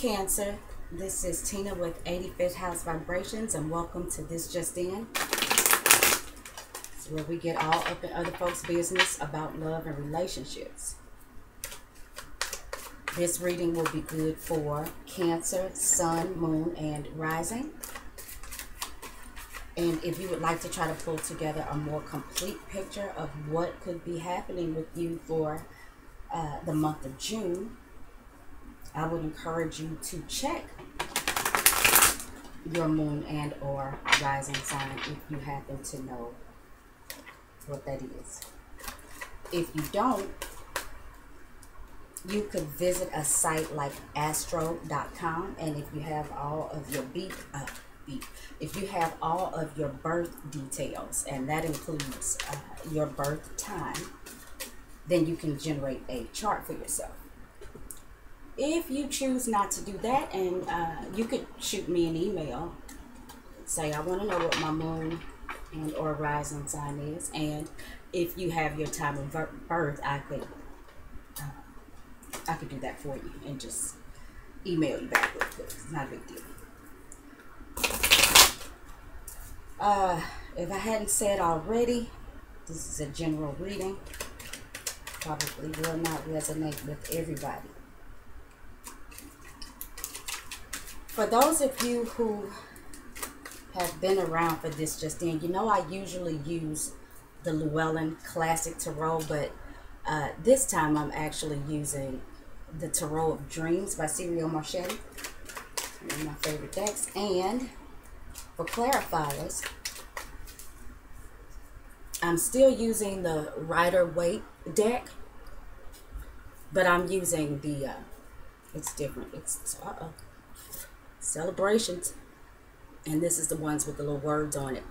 Cancer. This is Tina with 85th House Vibrations, and welcome to This Just In. It's where we get all up in other folks' business about love and relationships. This reading will be good for Cancer, Sun, Moon, and Rising. And if you would like to try to pull together a more complete picture of what could be happening with you for the month of June, I would encourage you to check your moon and or rising sign if you happen to know what that is. If you don't, you could visit a site like astro.com, and if you have all of your if you have all of your birth details, and that includes your birth time, then you can generate a chart for yourself. If you choose not to do that, and you could shoot me an email, say I want to know what my moon and or rising sign is, and if you have your time of birth, I could do that for you and just email you back real quick. It's not a big deal. If I hadn't said already, this is a general reading. Probably will not resonate with everybody. For those of you who have been around for This Just In, you know I usually use the Llewellyn Classic Tarot, but this time I'm actually using the Tarot of Dreams by Ciro Marchetti, one of my favorite decks. And for clarifiers, I'm still using the Rider-Waite deck, but I'm using the, it's different, it's, Celebrations, and this is the ones with the little words on it.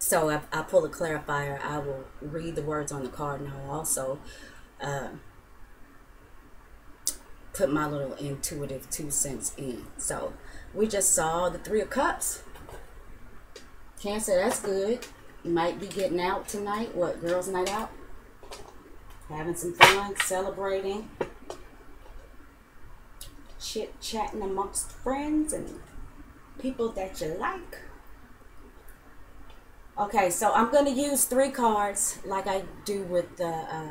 So I pull a clarifier, I will read the words on the card, and I'll also put my little intuitive 2 cents in. So we just saw the Three of Cups. Cancer, that's good. You might be getting out tonight. What, girls' night out? Having some fun, celebrating, chit-chatting amongst friends and people that you like. Okay, so I'm going to use 3 cards like I do with the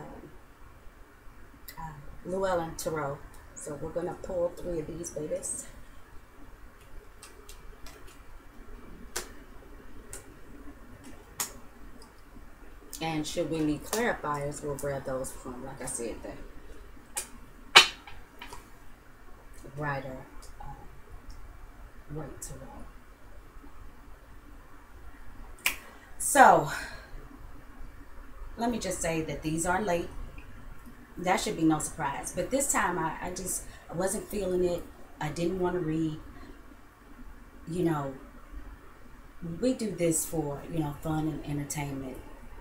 Llewellyn Tarot. So we're going to pull 3 of these babies. And should we need clarifiers, we'll grab those from, like I said, the Rider Waite Tarot. So let me just say that these are late. That should be no surprise. But this time I wasn't feeling it. I didn't want to read. You know, we do this for, you know, fun and entertainment.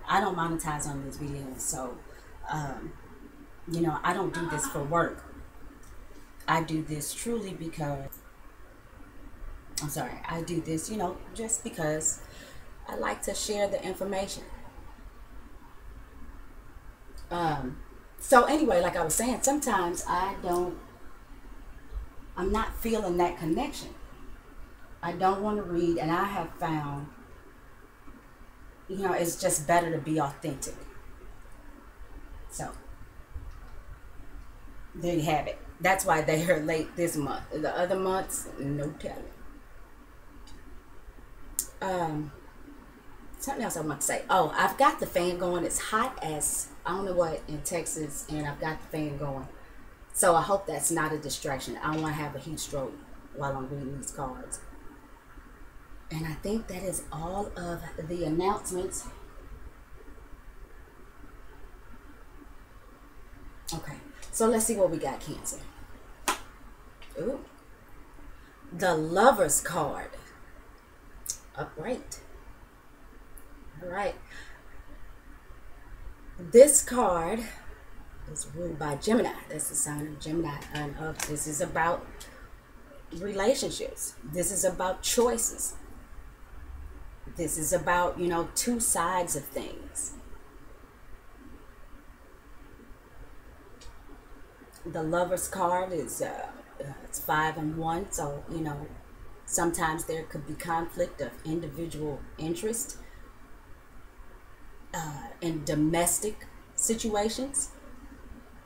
I don't monetize on these videos, so you know, I don't do this for work. I do this truly because, I do this, you know, just because I like to share the information. So anyway, like I was saying, sometimes I'm not feeling that connection. I don't want to read, and I have found, you know, it's just better to be authentic. So there you have it. That's why they are late this month. The other months, no telling. Something else I want to say. Oh, I've got the fan going. It's hot as I don't know what in Texas, and I've got the fan going. So I hope that's not a distraction. I don't want to have a heat stroke while I'm reading these cards. And I think that is all of the announcements. Okay, so let's see what we got, Cancer. Ooh, the Lover's card. Upright. All right. This card is ruled by Gemini. That's the sign of Gemini. And this is about relationships. This is about choices. This is about, you know, 2 sides of things. The Lover's card is It's 5 and 1, so you know sometimes there could be conflict of individual interest in domestic situations.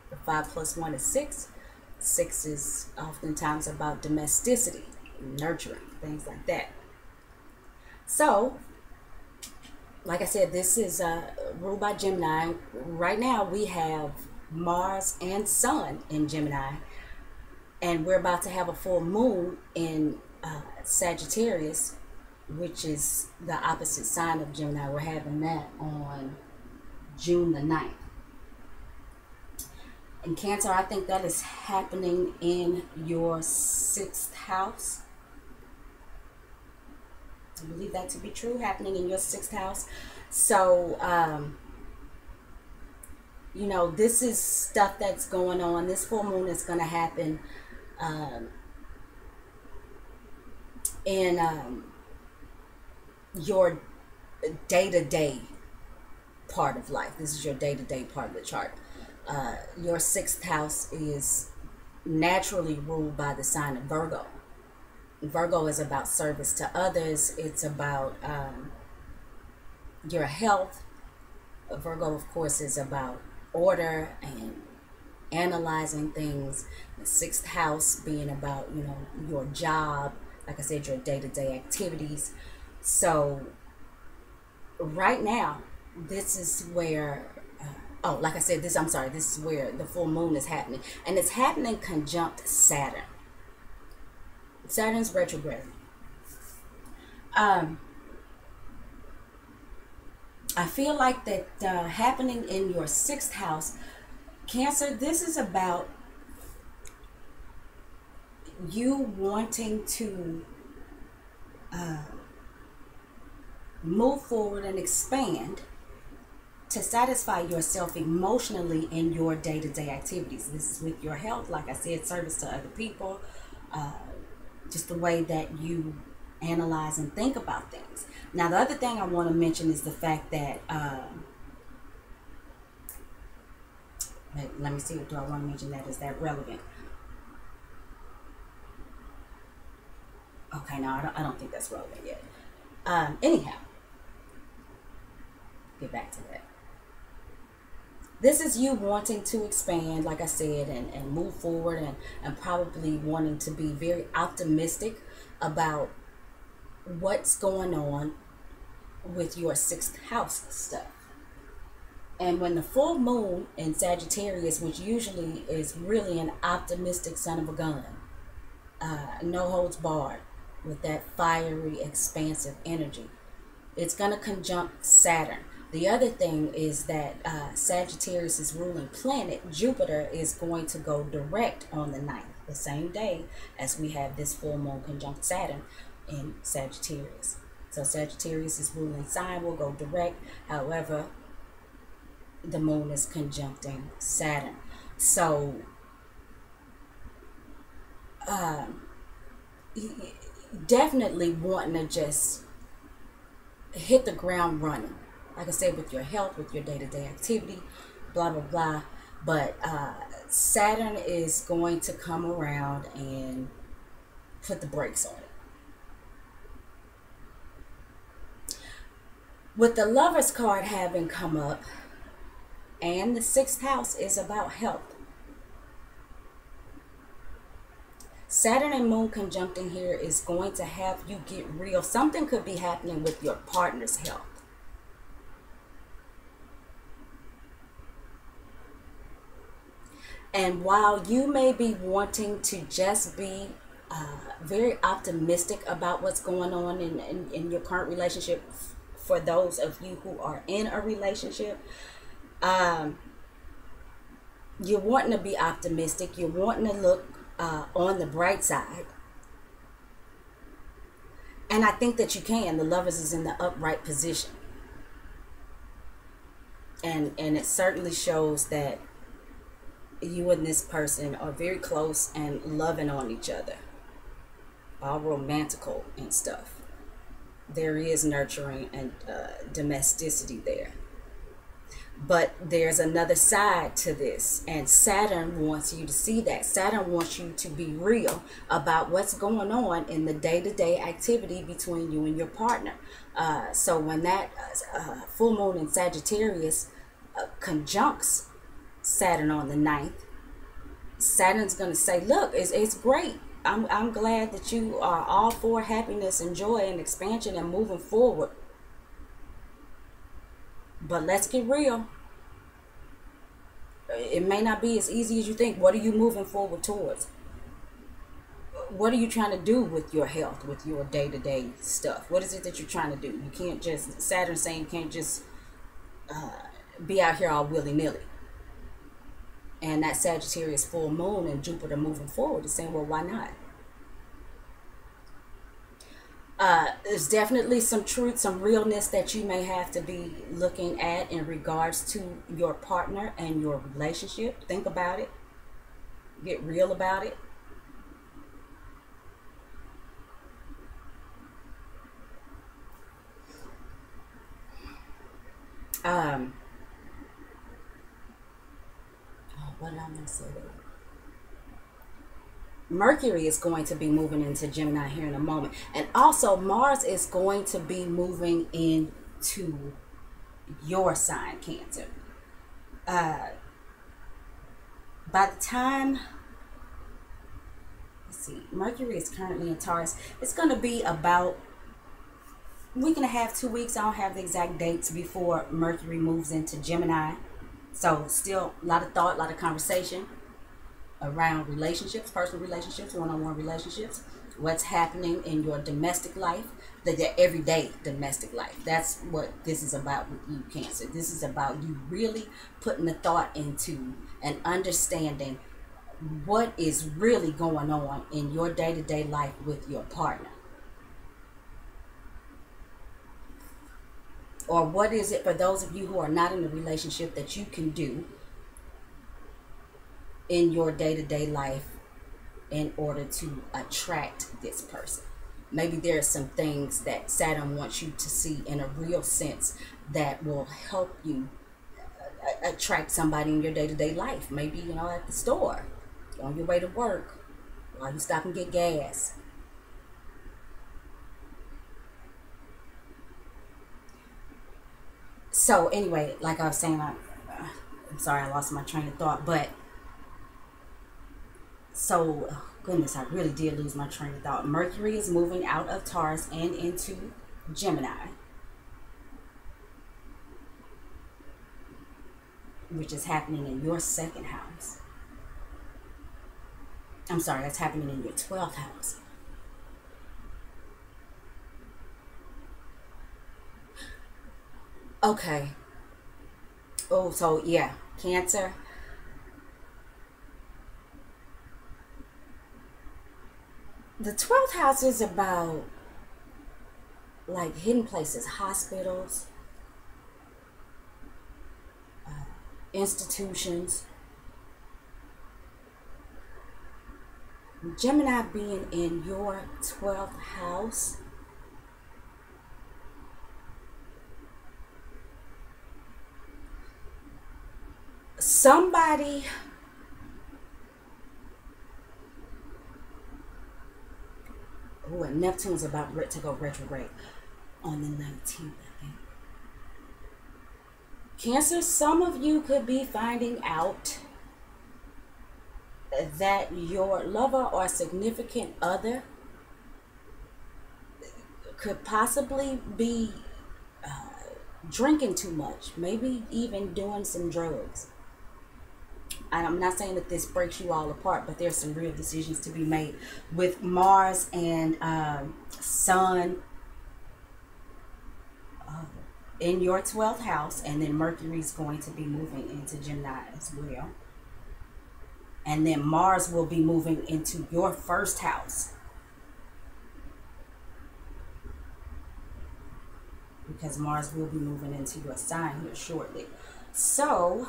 The 5 plus 1 is 6. 6 is oftentimes about domesticity, nurturing, things like that. So, like I said, this is ruled by Gemini. Right now, we have Mars and Sun in Gemini, and we're about to have a full moon in Sagittarius, which is the opposite sign of Gemini. We're having that on June the 9th. In Cancer, I think that is happening in your 6th house. I believe that to be true, happening in your 6th house. So, you know, this is stuff that's going on. This full moon is going to happen in your day-to-day part of life. This is your day-to-day part of the chart. Your 6th house is naturally ruled by the sign of Virgo. Virgo is about service to others. It's about your health. Virgo, of course, is about order and analyzing things. The 6th house being about, you know, your job, like I said, your day-to-day activities. So right now, this is where like I said, this is where the full moon is happening, and it's happening conjunct Saturn. Saturn's retrograde. I feel like that happening in your 6th house, Cancer, this is about you wanting to move forward and expand to satisfy yourself emotionally in your day-to-day activities. This is with your health, like I said, service to other people, just the way that you analyze and think about things. Now, the other thing I want to mention is the fact that, let me see, do I want to mention that? Is that relevant? Okay, no, I don't think that's relevant yet. Anyhow, get back to that. This is you wanting to expand, like I said, and move forward, and probably wanting to be very optimistic about what's going on with your 6th house stuff. And when the full moon in Sagittarius, which usually is really an optimistic son of a gun, no holds barred, with that fiery, expansive energy, it's going to conjunct Saturn. The other thing is that Sagittarius' ruling planet, Jupiter, is going to go direct on the 9th, the same day as we have this full moon conjunct Saturn in Sagittarius. So Sagittarius' ruling sign will go direct. However, the moon is conjuncting Saturn. So, definitely wanting to just hit the ground running. Like I said, with your health, with your day-to-day activity, blah, blah, blah. But Saturn is going to come around and put the brakes on it. With the Lover's card having come up, and the 6th house is about health. Saturn and Moon conjuncting here is going to have you get real. Something could be happening with your partner's health. And while you may be wanting to just be very optimistic about what's going on in your current relationship, for those of you who are in a relationship, you're wanting to be optimistic. You're wanting to look on the bright side. And I think that you can. The Lovers is in the upright position. And it certainly shows that you and this person are very close and loving on each other. All romantical and stuff. There is nurturing and domesticity there. But there's another side to this, and Saturn wants you to see that. Saturn wants you to be real about what's going on in the day-to-day activity between you and your partner. So when that full moon in Sagittarius conjuncts Saturn on the 9th, Saturn's going to say, look, it's great. I'm glad that you are all for happiness and joy and expansion and moving forward. But let's get real. It may not be as easy as you think. What are you moving forward towards? What are you trying to do with your health, with your day-to-day stuff? What is it that you're trying to do? You can't just, Saturn's saying you can't just be out here all willy-nilly. And that Sagittarius full moon and Jupiter moving forward is saying, well, why not? There's definitely some truth, some realness that you may have to be looking at in regards to your partner and your relationship. Think about it. Get real about it. What did I want to say there? Mercury is going to be moving into Gemini here in a moment. And also Mars is going to be moving into your sign, Cancer. By the time, let's see, Mercury is currently in Taurus. It's going to be about a week and a half, 2 weeks. I don't have the exact dates before Mercury moves into Gemini. So still a lot of thought, a lot of conversation around relationships, personal relationships, one-on-one relationships, what's happening in your domestic life, the everyday domestic life. That's what this is about with you, Cancer. This is about you really putting the thought into and understanding what is really going on in your day-to-day life with your partner. Or what is it for those of you who are not in a relationship that you can do in your day-to-day life in order to attract this person? Maybe there are some things that Saturn wants you to see in a real sense that will help you attract somebody in your day-to-day life. Maybe, you know, at the store, on your way to work, while you stop and get gas. So anyway, like I was saying, I'm sorry I lost my train of thought, but so, oh goodness, I really did lose my train of thought. Mercury is moving out of Taurus and into Gemini, which is happening in your second house. I'm sorry, that's happening in your 12th house. Okay. Oh, so yeah, Cancer. The 12th house is about like hidden places, hospitals, institutions. Gemini being in your 12th house, somebody who, and Neptune's about to go retrograde on the 19th, I think. Cancer, some of you could be finding out that your lover or significant other could possibly be drinking too much, maybe even doing some drugs. I'm not saying that this breaks you all apart, but there's some real decisions to be made with Mars and Sun in your 12th house, and then Mercury's going to be moving into Gemini as well. And then Mars will be moving into your first house, because Mars will be moving into your sign here shortly. So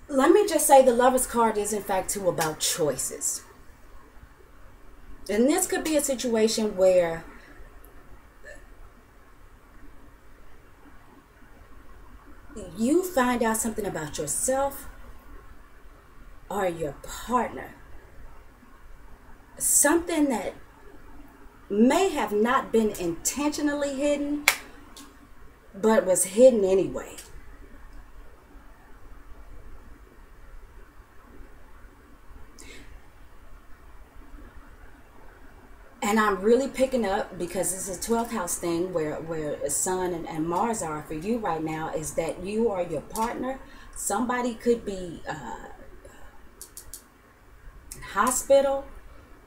let me just say the Lover's card is in fact too about choices. And this could be a situation where you find out something about yourself or your partner, something that may have not been intentionally hidden, but was hidden anyway. And I'm really picking up, because it's a 12th house thing where Sun and Mars are for you right now, is that you or your partner, somebody could be hospital,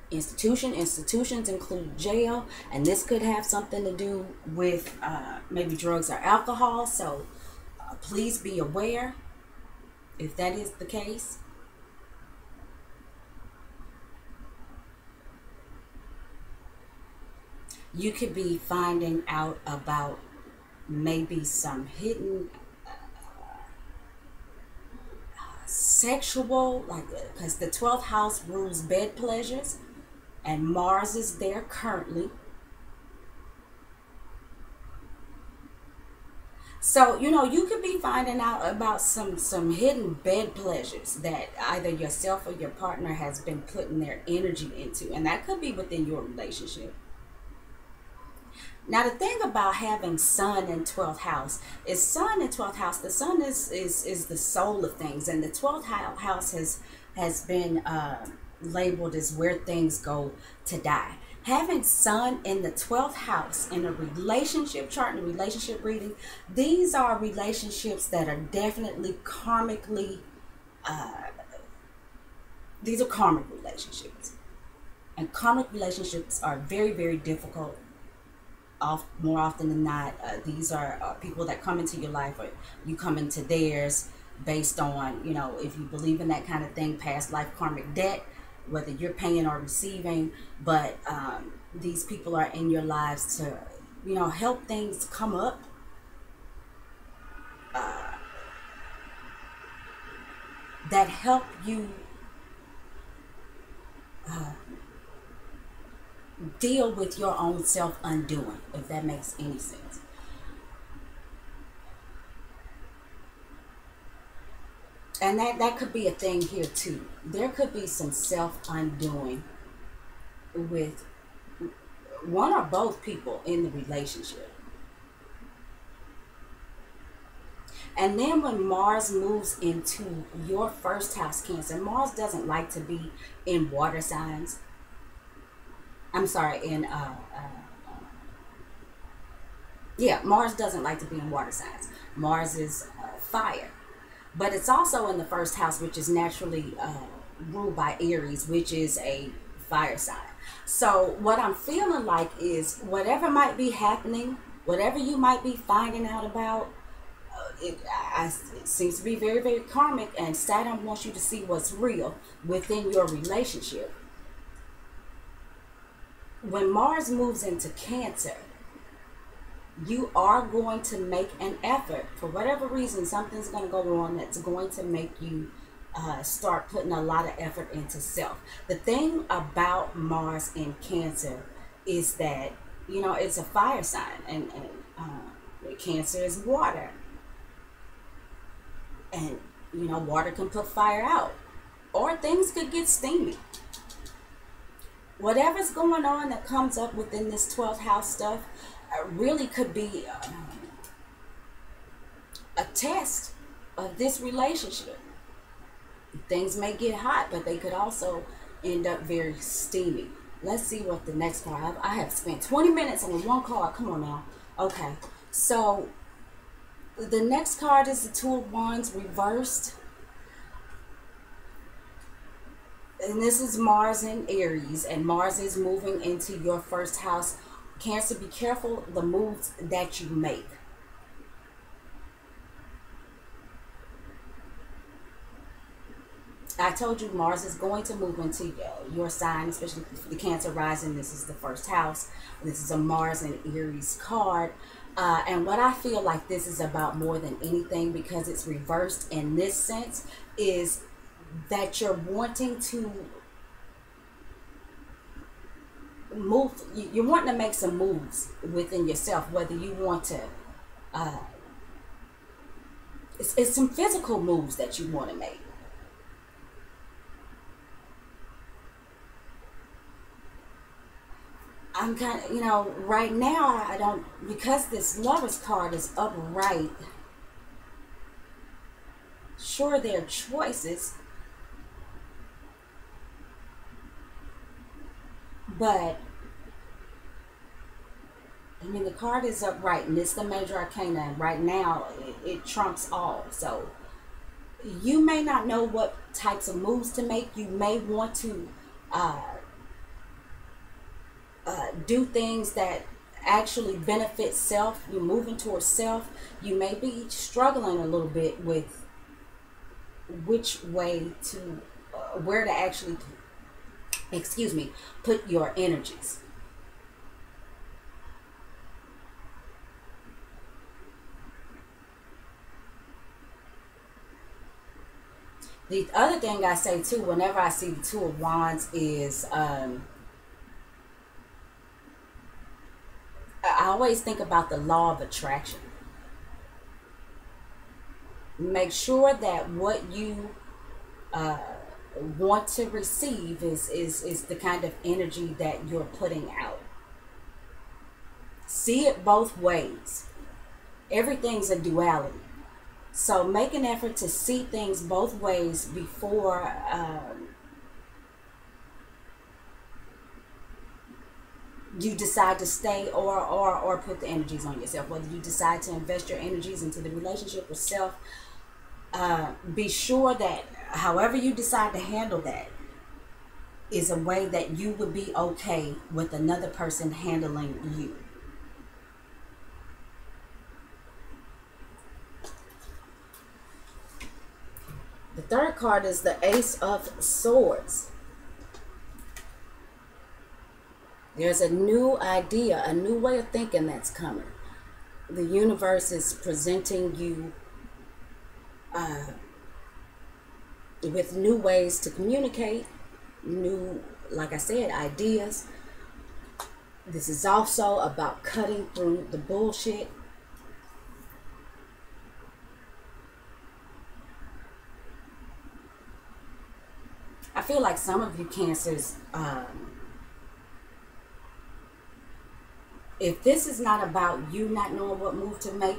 institutions include jail, and this could have something to do with maybe drugs or alcohol. So please be aware if that is the case. You could be finding out about maybe some hidden sexual, like, because the 12th house rules bed pleasures and Mars is there currently. So, you could be finding out about some hidden bed pleasures that either yourself or your partner has been putting their energy into, and that could be within your relationship. Now, the thing about having Sun in 12th house is, Sun in 12th house, the Sun is the soul of things, and the 12th house has been labeled as where things go to die. Having Sun in the 12th house in a relationship chart and a relationship reading, these are relationships that are definitely karmically, these are karmic relationships. And karmic relationships are very, very difficult. More often than not, these are people that come into your life, or you come into theirs, based on, if you believe in that kind of thing, past life karmic debt, whether you're paying or receiving. But these people are in your lives to, help things come up, that help you deal with your own self undoing, if that makes any sense. And that could be a thing here too. There could be some self undoing with one or both people in the relationship. And then when Mars moves into your first house, Cancer, Mars doesn't like to be in water signs. I'm sorry, yeah, Mars doesn't like to be in water signs. Mars is fire. But it's also in the first house, which is naturally ruled by Aries, which is a fire sign. So what I'm feeling like is, whatever might be happening, whatever you might be finding out about, it seems to be very, very karmic, and Saturn wants you to see what's real within your relationship. When Mars moves into Cancer, you are going to make an effort. For whatever reason, something's going to go wrong that's going to make you start putting a lot of effort into self. The thing about Mars in Cancer is that, it's a fire sign, and Cancer is water. And, water can put fire out, or things could get steamy. Whatever's going on that comes up within this 12th house stuff really could be a test of this relationship. Things may get hot, but they could also end up very steamy. Let's see what the next card. I have spent 20 minutes on one card. Come on now. Okay, so the next card is the Two of Wands reversed. And this is Mars in Aries, and Mars is moving into your first house. Cancer, be careful the moves that you make. I told you Mars is going to move into your sign, especially the Cancer rising. This is the first house. This is a Mars and Aries card. And what I feel like this is about more than anything, because it's reversed in this sense, is that you're wanting to move, you're wanting to make some moves within yourself, whether you want to it's some physical moves that you want to make. I'm kind of, right now I don't, because this Lover's card is upright. Sure, there are choices, but I mean, the card is upright, and it's the major arcana, and right now it trumps all. So you may not know what types of moves to make. You may want to uh, do things that actually benefit self. You're moving towards self. You may be struggling a little bit with which way to, where to actually, put your energies. The other thing I say too, whenever I see the Two of Wands, is I always think about the law of attraction. Make sure that what you want to receive is the kind of energy that you're putting out. See it both ways. Everything's a duality. So make an effort to see things both ways before you decide to stay or put the energies on yourself. Whether you decide to invest your energies into the relationship with self, be sure that however you decide to handle that is a way that you would be okay with another person handling you. The third card is the Ace of Swords. There's a new idea, a new way of thinking that's coming. The universe is presenting you with new ways to communicate, new, like I said, ideas. This is also about cutting through the bullshit. I feel like some of you Cancers, if this is not about you not knowing what move to make,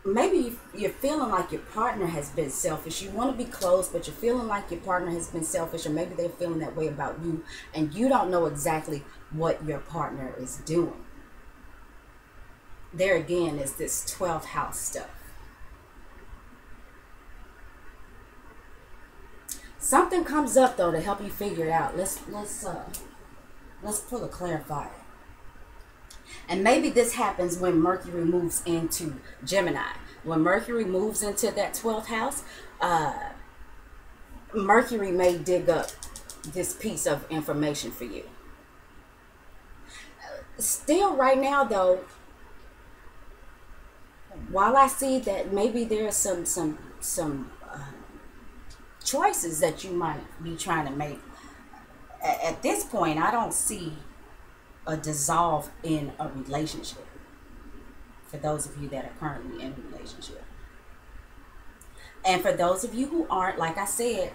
maybe you're feeling like your partner has been selfish. You want to be close, but you're feeling like your partner has been selfish, or maybe they're feeling that way about you, and you don't know exactly what your partner is doing. There again is this 12th house stuff. Something comes up though to help you figure it out. Let's pull a clarifier. And maybe this happens when Mercury moves into Gemini. When Mercury moves into that 12th house, Mercury may dig up this piece of information for you. Still right now though, while I see that maybe there's some choices that you might be trying to make, at this point I don't see a dissolve in a relationship for those of you that are currently in a relationship. And for those of you who aren't, like I said,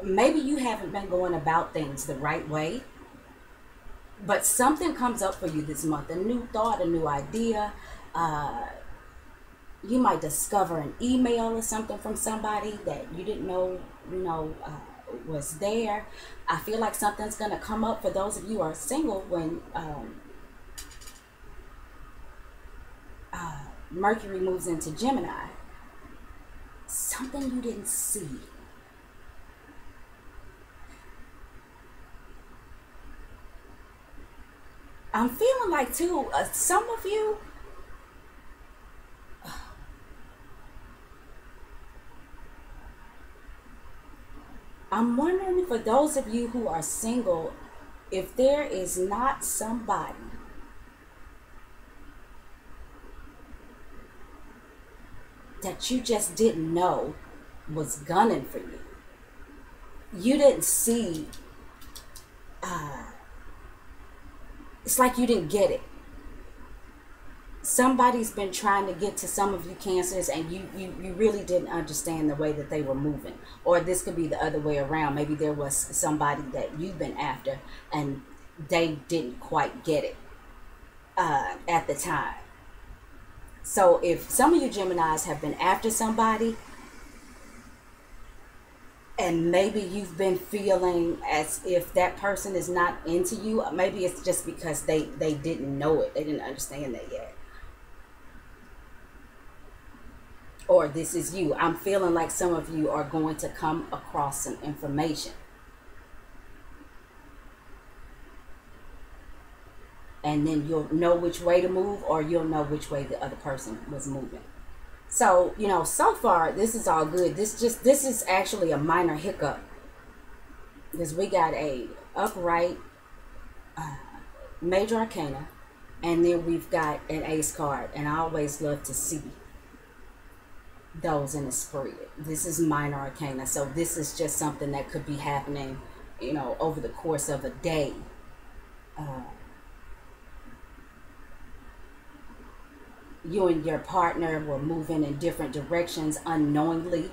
maybe you haven't been going about things the right way, but something comes up for you this month, a new thought, a new idea. You might discover an email or something from somebody that you didn't know, was there. I feel like something's going to come up for those of you who are single when Mercury moves into Gemini. Something you didn't see. I'm feeling like too, some of you, I'm wondering for those of you who are single, if there is not somebody that you just didn't know was gunning for you. You didn't see It's like you didn't get it. Somebody's been trying to get to some of you Cancers, and you really didn't understand the way that they were moving. Or this could be the other way around. Maybe there was somebody that you've been after and they didn't quite get it at the time. So if some of you Geminis have been after somebody and maybe you've been feeling as if that person is not into you, maybe it's just because they didn't know it. They didn't understand that yet. Or this is you. I'm feeling like some of you are going to come across some information. And then you'll know which way to move, or you'll know which way the other person was moving. So, you know, so far, this is all good. This is actually a minor hiccup. Because we got a upright major arcana, and then we've got an ace card. And I always love to see those in the spread. This is minor arcana. So this is just something that could be happening, you know, over the course of a day. You and your partner were moving in different directions unknowingly.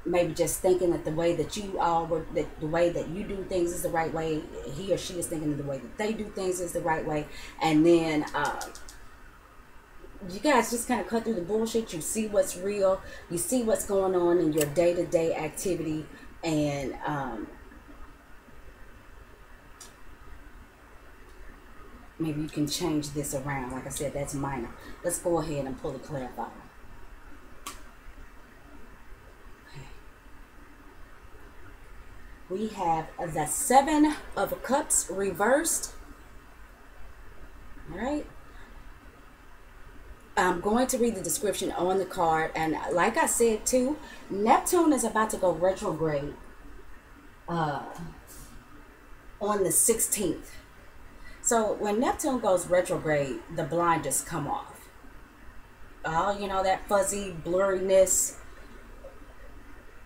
Maybe just thinking that the way that you all were, that the way that you do things is the right way. He or she is thinking that the way that they do things is the right way. And then you guys just kind of cut through the bullshit. You see what's real. You see what's going on in your day-to-day activity. And maybe you can change this around. Like I said, that's minor. Let's go ahead and pull the clarifier. Okay. We have the Seven of Cups reversed. All right. I'm going to read the description on the card. And like I said, too, Neptune is about to go retrograde on the 16th. So when Neptune goes retrograde, the blinders come off. Oh, you know, that fuzzy blurriness.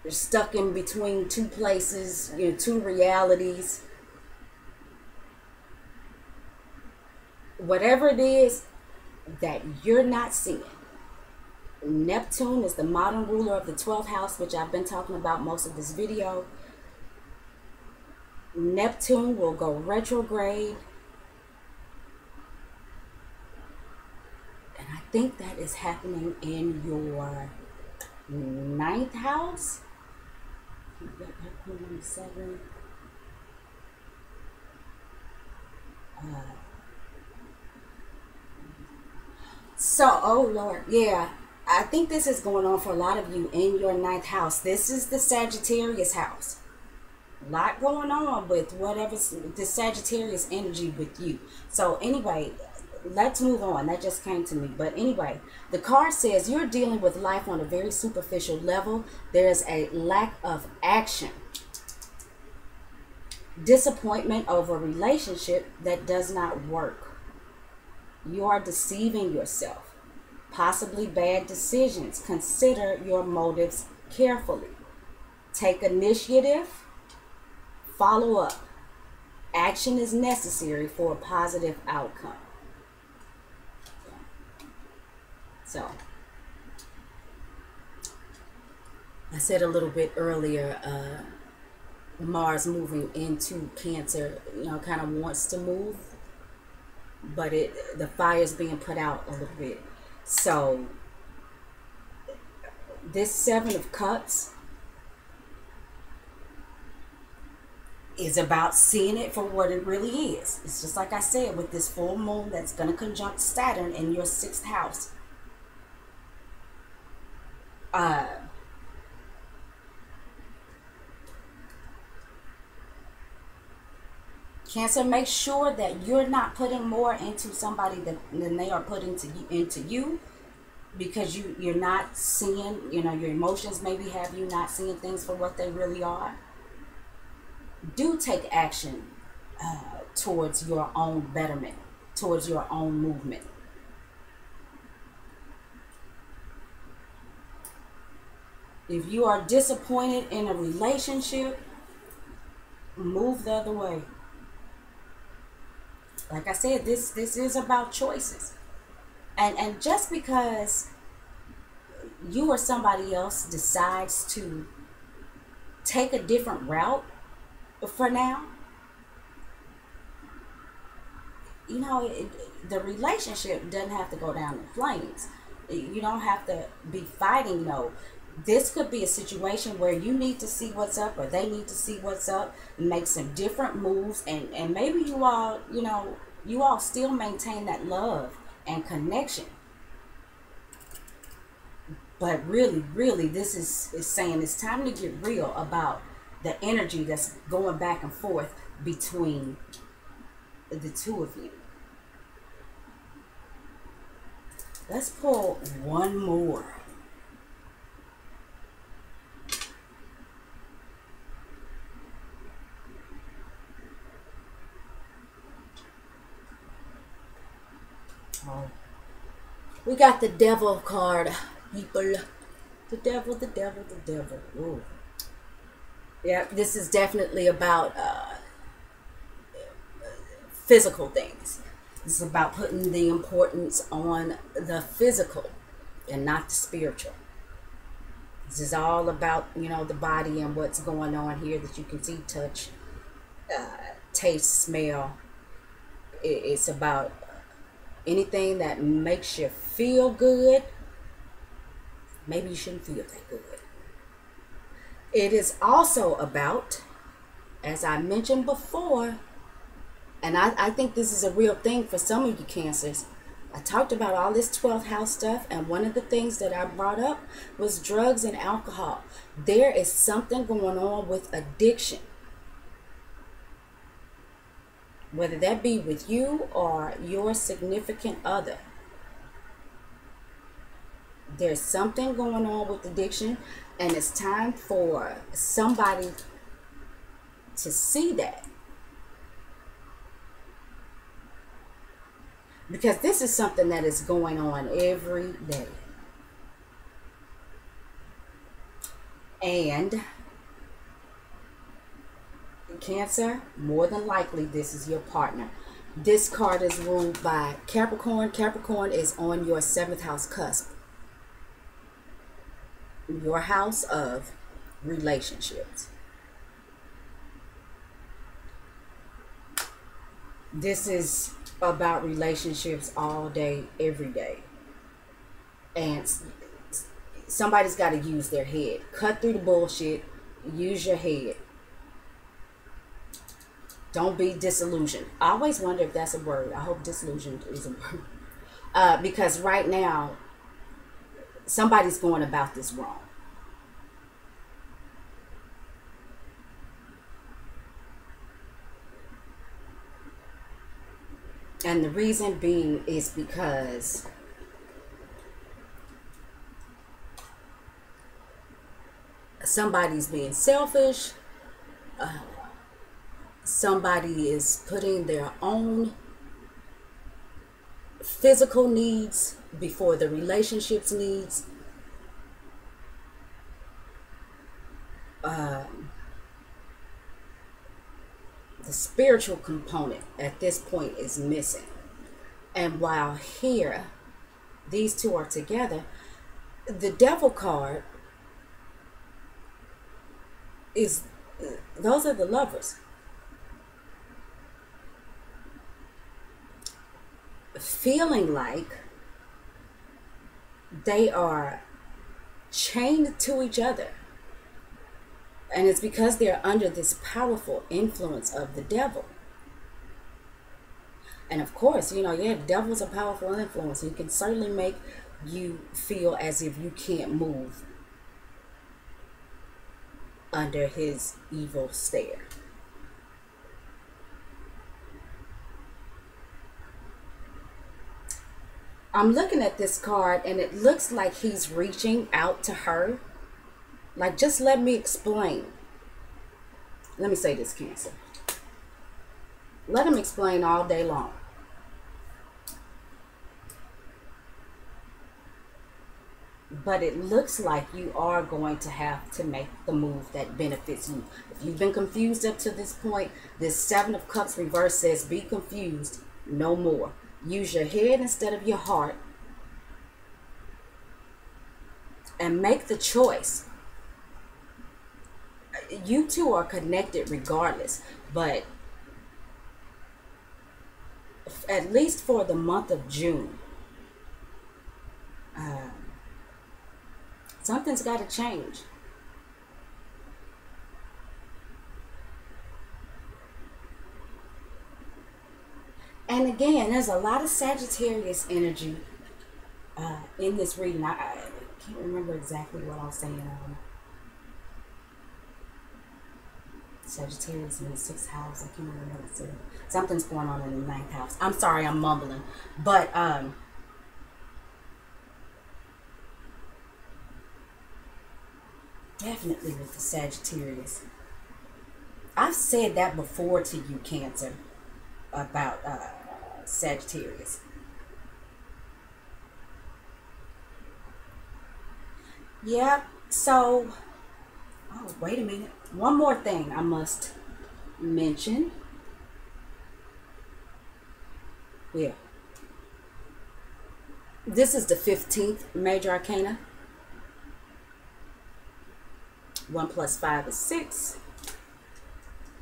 You're stuck in between two places, you know, two realities. Whatever it is that you're not seeing. Neptune is the modern ruler of the 12th house, which I've been talking about most of this video. Neptune will go retrograde. And I think that is happening in your 9th house. So, oh Lord, yeah. I think this is going on for a lot of you in your 9th house. This is the Sagittarius house. A lot going on with whatever's the Sagittarius energy with you. So anyway, let's move on. That just came to me. But anyway, the card says you're dealing with life on a very superficial level. There's a lack of action. Disappointment over a relationship that does not work. You are deceiving yourself. Possibly bad decisions. Consider your motives carefully. Take initiative. Follow up. Action is necessary for a positive outcome. So, I said a little bit earlier, Mars moving into Cancer, you know, kind of wants to move, but the fire's being put out a little bit. So, this Seven of Cups is about seeing it for what it really is. It's just like I said, with this full moon that's going to conjunct Saturn in your 6th house. Cancer, make sure that you're not putting more into somebody than they are putting into you, because you're not seeing, you know, your emotions maybe have you not seeing things for what they really are. Do take action towards your own betterment, towards your own movement. If you are disappointed in a relationship, move the other way. Like I said, this is about choices. And just because you or somebody else decides to take a different route for now, the relationship doesn't have to go down in flames. You don't have to be fighting. No, this could be a situation where you need to see what's up, or they need to see what's up, make some different moves, and maybe you all still maintain that love and connection. But really, this is saying it's time to get real about the energy that's going back and forth between the two of you. Let's pull one more. Oh, we got the devil card, people. The devil, the devil, the devil. Ooh. Yeah, this is definitely about physical things. This is about putting the importance on the physical and not the spiritual. This is all about, the body and what's going on here that you can see, touch, taste, smell. It's about anything that makes you feel good. Maybe you shouldn't feel that good. It is also about, as I mentioned before, and I think this is a real thing for some of you Cancers. I talked about all this 12th house stuff, and one of the things that I brought up was drugs and alcohol. There is something going on with addiction. Whether that be with you or your significant other. There's something going on with addiction, and it's time for somebody to see that. Because this is something that is going on every day. And Cancer, more than likely this is your partner. This card is ruled by Capricorn. Capricorn is on your 7th house cusp. Your house of relationships. This is about relationships all day, every day. And somebody's got to use their head. Cut through the bullshit. Use your head. Don't be disillusioned. I always wonder if that's a word. I hope disillusioned is a word. Because right now, somebody's going about this wrong. And the reason being is because somebody's being selfish. Somebody is putting their own physical needs before the relationship's needs. The spiritual component at this point is missing. And while here, these two are together, the devil card is, those are the lovers. Feeling like they are chained to each other. And it's because they're under this powerful influence of the devil. And of course, the devil's a powerful influence. He can certainly make you feel as if you can't move under his evil stare. I'm looking at this card and it looks like he's reaching out to her. Like, just let me explain. Let me say this, Cancer. Let him explain all day long. But it looks like you are going to have to make the move that benefits you. If you've been confused up to this point, this 7 of Cups reverse says be confused, No more. Use your head instead of your heart. And make the choice. You two are connected regardless. But at least for the month of June, something's got to change. And again, there's a lot of Sagittarius energy in this reading. I can't remember exactly what I was saying. Sagittarius in the 6th house. I can't remember what it said. Something's going on in the 9th house. I'm sorry, I'm mumbling. But definitely with the Sagittarius. I've said that before to you, Cancer, about Sagittarius. Yep. So, oh, wait a minute. One more thing I must mention. Yeah. This is the 15th major arcana. 1 plus 5 is 6.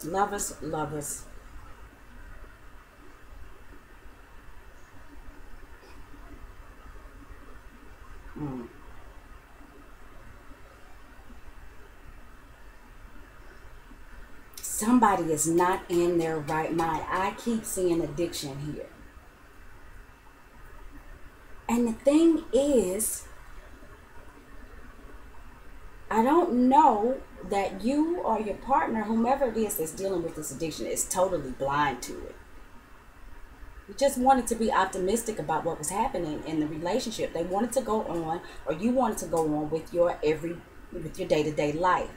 Lovers, lovers. Somebody is not in their right mind. I keep seeing addiction here. And the thing is, I don't know that you or your partner, whomever it is that's dealing with this addiction, is totally blind to it. You just wanted to be optimistic about what was happening in the relationship. They wanted to go on, or you wanted to go on with your day-to-day life.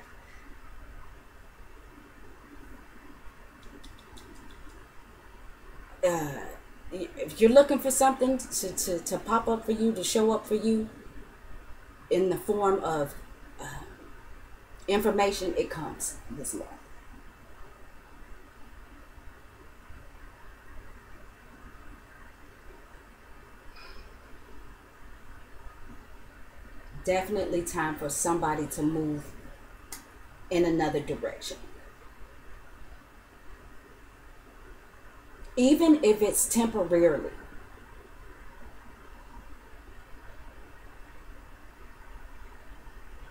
If you're looking for something to pop up for you, to show up for you in the form of information, it comes this month. Definitely time for somebody to move in another direction. Even if it's temporarily.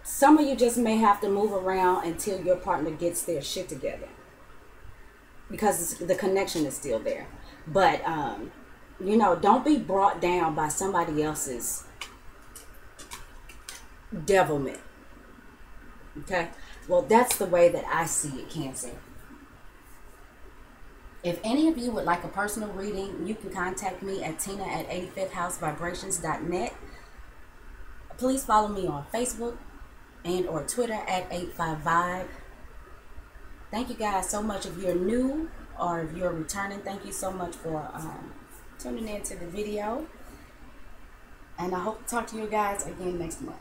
Some of you just may have to move around until your partner gets their shit together, because the connection is still there. But, you know, don't be brought down by somebody else's devilment. Okay? Well, that's the way that I see it, Cancer. If any of you would like a personal reading, you can contact me at tina@85thhousevibrations.net. Please follow me on Facebook and or Twitter at 85vibe. Thank you guys so much. If you're new or if you're returning, thank you so much for tuning in to the video. And I hope to talk to you guys again next month.